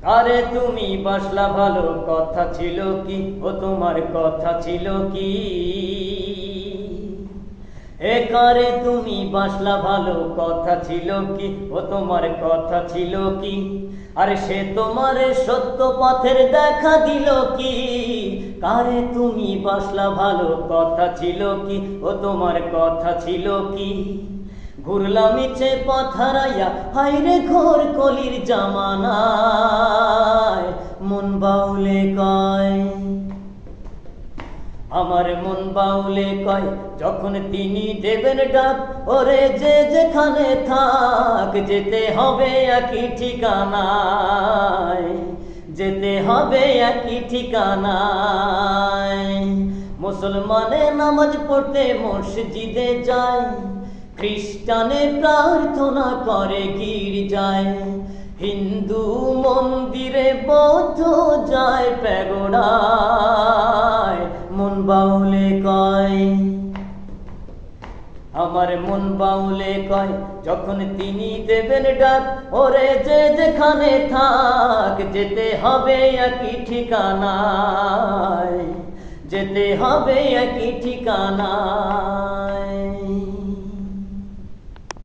আরে তুমি বাসলা ভালো কথা ছিল কি, ও তোমার কথা ছিল কি? একারে তুমি বাসলা ভালো কথা ছিল কি, ও তোমার কথা ছিল কি? আরে সে তোমার সত্য পথের দেখা দিল কি? কারে তুমি বাসলা ভালো কথা ছিল কি, ও তোমার কথা ছিল কি? ঘুরলাম ইচ্ছে পথ হারাইয়া, হায়রে ঘোর কলির জামানায় মন বাউলে কয়, আমার মন বাউলে কয়, যখন তিনি দেবেন ডাক, ওরে যে যেখানে থাক, যেতে হবে একই ঠিকানায়, যেতে হবে একই ঠিকানায়। মুসলমানে নামাজ পড়তে মসজিদে যায়, খ্রিস্টানে প্রার্থনা করে গির্জায়, হিন্দু মন্দিরে বৌদ্ধ যায় প্যাগোডায়। মন বাউলে কয়, আমার মন বাউলে কয়, যখন তিনি দেবেন ডাক, ওরে যে যেখানে থাক, যেতে হবে একই ঠিকানায়, যেতে হবে একই ঠিকানায়।